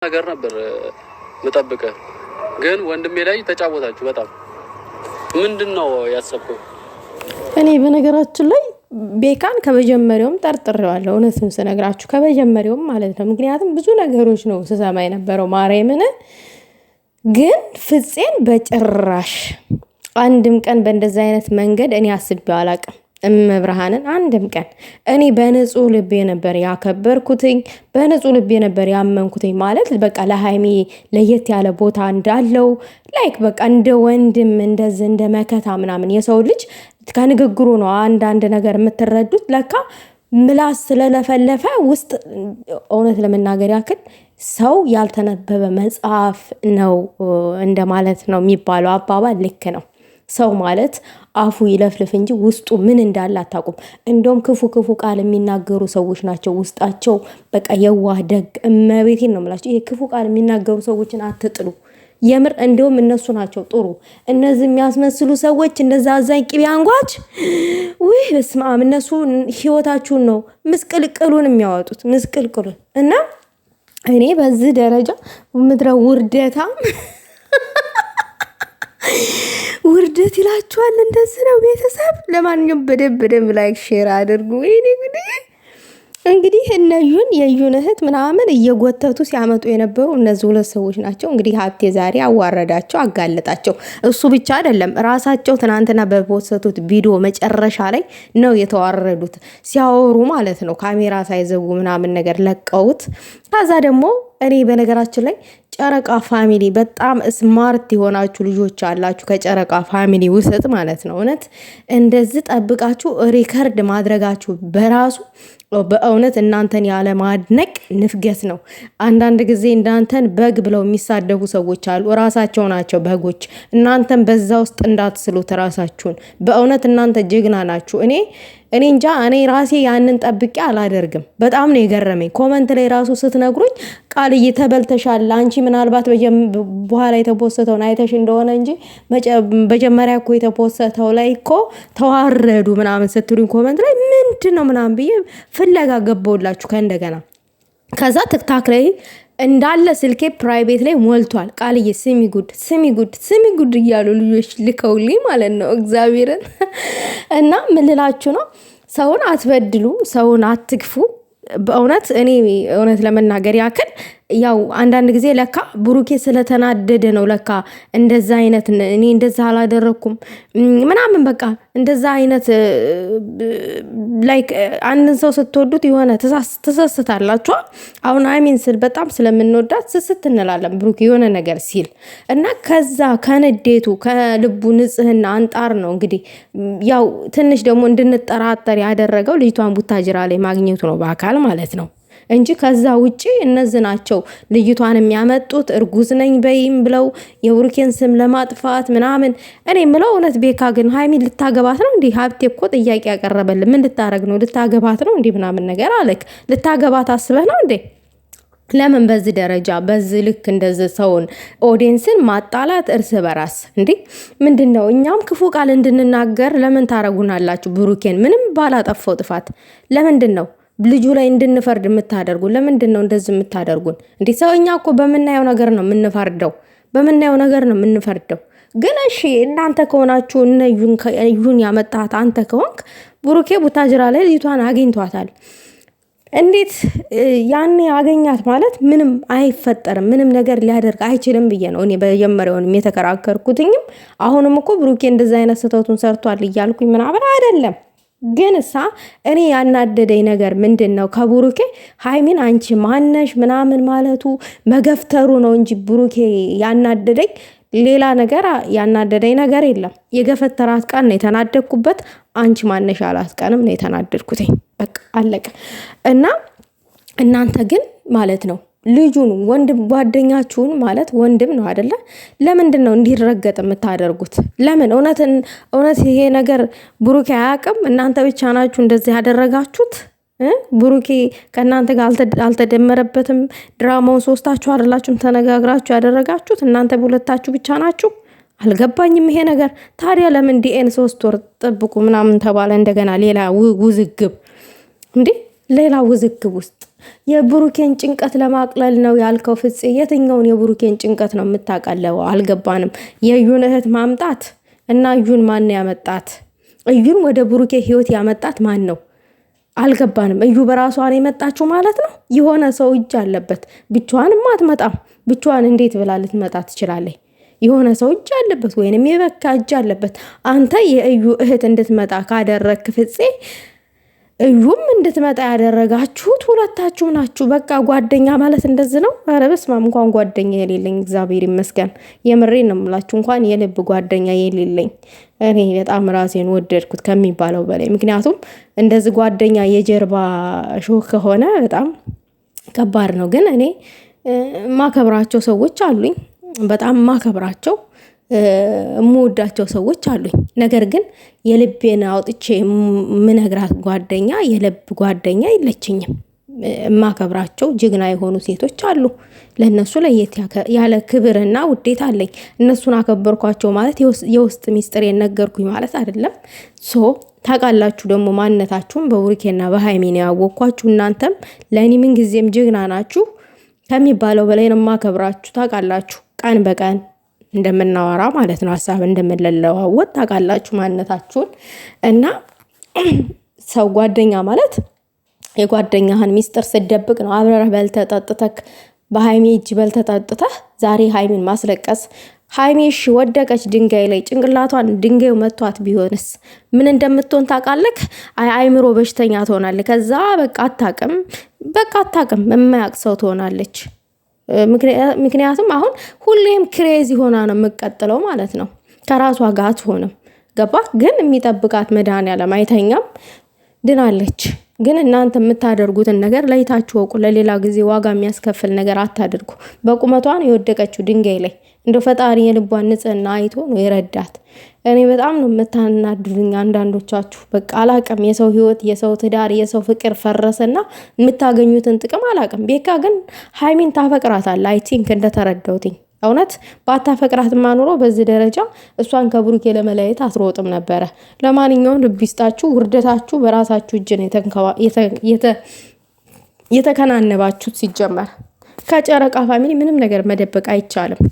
ነገር ነበር መጠብቀህ ግን ወንድሜ ላይ ተጫወታችሁ። በጣም ምንድነው ያሰብከው? እኔ በነገራችን ላይ ቤካን ከመጀመሪያውም ጠርጥሬዋለሁ። እውነቱን ስነግራችሁ ከመጀመሪያውም ማለት ነው። ምክንያቱም ብዙ ነገሮች ነው ስሰማ የነበረው ማርያምን። ግን ፍፄን በጭራሽ አንድም ቀን በእንደዚህ አይነት መንገድ እኔ አስቤው አላቅም። እመብርሃንን አንድም ቀን እኔ በንጹህ ልቤ ነበር ያከበርኩትኝ፣ በንጹህ ልቤ ነበር ያመንኩትኝ። ማለት በቃ ለሃይሚ ለየት ያለ ቦታ እንዳለው ላይክ በቃ እንደ ወንድም እንደዚህ እንደ መከታ ምናምን። የሰው ልጅ ከንግግሩ ነው አንዳንድ ነገር የምትረዱት። ለካ ምላስ ስለለፈለፈ ውስጥ እውነት ለመናገር ያክል ሰው ያልተነበበ መጽሐፍ ነው እንደማለት ነው የሚባለው አባባል ልክ ነው። ሰው ማለት አፉ ይለፍልፍ እንጂ ውስጡ ምን እንዳለ አታውቁም። እንደውም ክፉ ክፉ ቃል የሚናገሩ ሰዎች ናቸው ውስጣቸው በቃ የዋህ ደግ። እመቤቴን ነው የምላቸው። ይሄ ክፉ ቃል የሚናገሩ ሰዎችን አትጥሉ። የምር እንደውም እነሱ ናቸው ጥሩ። እነዚህ የሚያስመስሉ ሰዎች እንደዛ አዛኝ ቅቤ አንጓች ውይ በስመ አብ። እነሱ ህይወታችሁን ነው ምስቅልቅሉን የሚያወጡት ምስቅልቅሉን። እና እኔ በዚህ ደረጃ ምድረ ውርደታም ውርደት ይላችኋል። እንደዚህ ነው ቤተሰብ። ለማንኛውም በደንብ ላይክ ሼር አድርጉ። ወይኔ ጉዴ! እንግዲህ እነዩን የዩን እህት ምናምን እየጎተቱ ሲያመጡ የነበሩ እነዚህ ሁለት ሰዎች ናቸው። እንግዲህ ሀብቴ ዛሬ አዋረዳቸው፣ አጋለጣቸው። እሱ ብቻ አይደለም ራሳቸው ትናንትና በፖሰቱት ቪዲዮ መጨረሻ ላይ ነው የተዋረዱት። ሲያወሩ ማለት ነው ካሜራ ሳይዘጉ ምናምን ነገር ለቀውት። ከዛ ደግሞ እኔ በነገራችን ላይ ጨረቃ ፋሚሊ በጣም ስማርት የሆናችሁ ልጆች አላችሁ ከጨረቃ ፋሚሊ ውስጥ ማለት ነው። እውነት እንደዚህ ጠብቃችሁ ሪከርድ ማድረጋችሁ በራሱ በእውነት እናንተን ያለ ማድነቅ ንፍገት ነው። አንዳንድ ጊዜ እናንተን በግ ብለው የሚሳደቡ ሰዎች አሉ። ራሳቸው ናቸው በጎች። እናንተን በዛ ውስጥ እንዳትስሉት ራሳችሁን። በእውነት እናንተ ጀግና ናችሁ። እኔ እንጃ እኔ ራሴ ያንን ጠብቄ አላደርግም። በጣም ነው የገረመኝ። ኮመንት ላይ ራሱ ስትነግሩኝ ቃልዬ ተበልተሻል፣ አንቺ ምናልባት በኋላ የተፖሰተውን አይተሽ እንደሆነ እንጂ መጀመሪያ እኮ የተፖሰተው ላይ እኮ ተዋረዱ ምናምን ስትሉኝ ኮመንት ላይ ምንድን ነው ምናምን ብዬ ፍለጋ ገባሁላችሁ ከእንደገና። ከዛ ትክታክ ላይ እንዳለ ስልኬ ፕራይቬት ላይ ሞልቷል። ቃልዬ ስሚ ጉድ እያሉ ልጆች ልከውልኝ ማለት ነው እግዚአብሔርን። እና ምን ልላችሁ ነው፣ ሰውን አትበድሉ፣ ሰውን አትግፉ። በእውነት እኔ እውነት ለመናገር ያክል ያው አንዳንድ ጊዜ ለካ ብሩኬ ስለተናደደ ነው ለካ እንደዛ አይነት እኔ እንደዛ አላደረኩም ምናምን በቃ እንደዛ አይነት ላይክ አንድን ሰው ስትወዱት የሆነ ትሰስታላችሁ። አሁን አይሚን ስል በጣም ስለምንወዳት ስስት እንላለን ብሩኬ የሆነ ነገር ሲል እና ከዛ ከንዴቱ ከልቡ ንጽህና አንጣር ነው እንግዲህ ያው ትንሽ ደግሞ እንድንጠራጠር ያደረገው ልጅቷን ቡታጅራ ላይ ማግኘቱ ነው በአካል ማለት ነው እንጂ ከዛ ውጪ እነዚህ ናቸው ልጅቷን የሚያመጡት እርጉዝ ነኝ በይም ብለው የብሩኬን ስም ለማጥፋት ምናምን። እኔ ምለው እውነት ቤካ ግን ሃይሚን ልታገባት ነው እንዴ? ሀብቴ እኮ ጥያቄ ያቀረበል ምን ልታረግ ነው? ልታገባት ነው እንዴ ምናምን ነገር አለክ። ልታገባት አስበህ ነው እንዴ? ለምን በዚህ ደረጃ በዚህ ልክ እንደዚህ ሰውን ኦዲየንስን ማጣላት እርስ በራስ እንዴ ምንድነው? እኛም ክፉ ቃል እንድንናገር ለምን ታረጉናላችሁ? ብሩኬን ምንም ባላጠፋው ጥፋት ለምንድን ነው ልጁ ላይ እንድንፈርድ የምታደርጉን? ለምንድን ነው እንደዚህ የምታደርጉን? እንዴ ሰውኛ እኮ በምናየው ነገር ነው የምንፈርደው፣ በምናየው ነገር ነው የምንፈርደው። ግን እሺ እናንተ ከሆናችሁ እነዩን ያመጣት አንተ ከሆንክ ብሩኬ ቡታጅራ ላይ ልጅቷን አግኝቷታል። እንዴት ያኔ አገኛት ማለት ምንም አይፈጠርም፣ ምንም ነገር ሊያደርግ አይችልም ብዬ ነው እኔ በመጀመሪያውንም የተከራከርኩትኝም። አሁንም እኮ ብሩኬ እንደዛ አይነት ስህተቱን ሰርቷል እያልኩኝ ምናምን አይደለም። ግን እኔ ያናደደኝ ነገር ምንድን ነው ከብሩኬ ሃይሚን አንቺ ማነሽ ምናምን ማለቱ መገፍተሩ ነው እንጂ ብሩኬ ያናደደኝ ሌላ ነገር ያናደደኝ ነገር የለም። የገፈተራት ቀን ነው የተናደድኩበት። አንቺ ማነሽ አላት ቀንም ነው የተናደድኩትኝ። በቃ አለቀ። እና እናንተ ግን ማለት ነው ልጁን ወንድም ጓደኛችሁን ማለት ወንድም ነው አይደለ? ለምንድን ነው እንዲረገጥ የምታደርጉት? ለምን? እውነት ይሄ ነገር ብሩኬ አያውቅም? እናንተ ብቻ ናችሁ እንደዚህ ያደረጋችሁት? ብሩኬ ከእናንተ ጋር አልተደመረበትም? ድራማውን ሶስታችሁ አይደላችሁም ተነጋግራችሁ ያደረጋችሁት? እናንተ በሁለታችሁ ብቻ ናችሁ? አልገባኝም ይሄ ነገር። ታዲያ ለምን ዲኤን 3 ወር ጠብቁ ምናምን ተባለ? እንደገና ሌላ ውዝግብ እንዴ? ሌላ ውዝግብ ውስጥ የብሩኬን ጭንቀት ለማቅለል ነው ያልከው ፍፄ። የትኛውን የብሩኬን ጭንቀት ነው የምታቀለው? አልገባንም። የእዩን እህት ማምጣት እና እዩን ማን ያመጣት? እዩን ወደ ብሩኬ ህይወት ያመጣት ማን ነው? አልገባንም። እዩ በራሷ ነው የመጣችው ማለት ነው? የሆነ ሰው እጅ አለበት። ብቻዋንማ አትመጣም። ብቻዋን እንዴት ብላ ልትመጣ ትችላለች? የሆነ ሰው እጅ አለበት፣ ወይንም የበካ እጅ አለበት። አንተ የእዩ እህት እንድትመጣ ካደረግክ ፍፄ፣ እዩም እንድትመጣ ያደረጋችሁት ሁለታችሁ ናችሁ። በቃ ጓደኛ ማለት እንደዚህ ነው። ኧረ በስመ አብ። እንኳን ጓደኛ የሌለኝ እግዚአብሔር ይመስገን። የምሬን ነው የምላችሁ። እንኳን የልብ ጓደኛ የሌለኝ እኔ በጣም ራሴን ወደድኩት ከሚባለው በላይ። ምክንያቱም እንደዚህ ጓደኛ የጀርባ ሾህ ከሆነ በጣም ከባድ ነው። ግን እኔ ማከብራቸው ሰዎች አሉኝ፣ በጣም ማከብራቸው የምወዳቸው ሰዎች አሉኝ። ነገር ግን የልቤን አውጥቼ የምነግራት ጓደኛ የልብ ጓደኛ የለችኝም። የማከብራቸው ጀግና የሆኑ ሴቶች አሉ። ለእነሱ ለየት ያለ ክብርና ውዴታ አለኝ። እነሱን አከበርኳቸው ማለት የውስጥ ሚስጥር የነገርኩኝ ማለት አይደለም። ታውቃላችሁ ደግሞ ማንነታችሁን በብሩኬና በሃይሜን ያወቅኳችሁ። እናንተም ለእኔ ምን ጊዜም ጀግና ናችሁ ከሚባለው በላይ ነው የማከብራችሁ። ታውቃላችሁ ቀን በቀን እንደምናወራ ማለት ነው፣ ሀሳብ እንደምንለዋወጥ ታውቃላችሁ ማንነታችሁን። እና ሰው ጓደኛ ማለት የጓደኛህን ሚስጥር ስደብቅ ነው። አብረህ በልተጠጥተክ በሃይሜ እጅ በልተጠጥተህ ዛሬ ሃይሜን ማስለቀስ። ሃይሜ እሺ ወደቀች ድንጋይ ላይ፣ ጭንቅላቷን ድንጋዩ መቷት ቢሆንስ ምን እንደምትሆን ታውቃለህ? አይምሮ በሽተኛ ትሆናለች። ከዛ በቃ አታውቅም የማያውቅ ሰው ትሆናለች። ምክንያቱም አሁን ሁሌም ክሬዚ ሆና ነው የምቀጥለው ማለት ነው። ከራሷ ጋር አትሆንም። ገባ? ግን የሚጠብቃት መድኃኒዓለም አይተኛም። ድናለች። ግን እናንተ የምታደርጉትን ነገር ለይታችሁ ወቁ። ለሌላ ጊዜ ዋጋ የሚያስከፍል ነገር አታድርጉ። በቁመቷን የወደቀችው ድንጋይ ላይ እንደው ፈጣሪ የልቧን ንጽህና አይቶ ነው የረዳት። እኔ በጣም ነው የምታናድዱኝ አንዳንዶቻችሁ። በቃ አላቅም፣ የሰው ህይወት፣ የሰው ትዳር፣ የሰው ፍቅር ፈረሰና የምታገኙትን ጥቅም አላቅም። ቤካ ግን ሃይሚን ታፈቅራታል። አይ ቲንክ እንደተረዳውትኝ እውነት ባታፈቅራት ማኑሮ በዚህ ደረጃ እሷን ከብሩኬ ለመለየት አትሮጥም ነበረ። ለማንኛውም ልብ ይስጣችሁ። ውርደታችሁ በራሳችሁ እጅ ነው የተከናነባችሁት። ሲጀመር ከጨረቃ ፋሚሊ ምንም ነገር መደበቅ አይቻልም።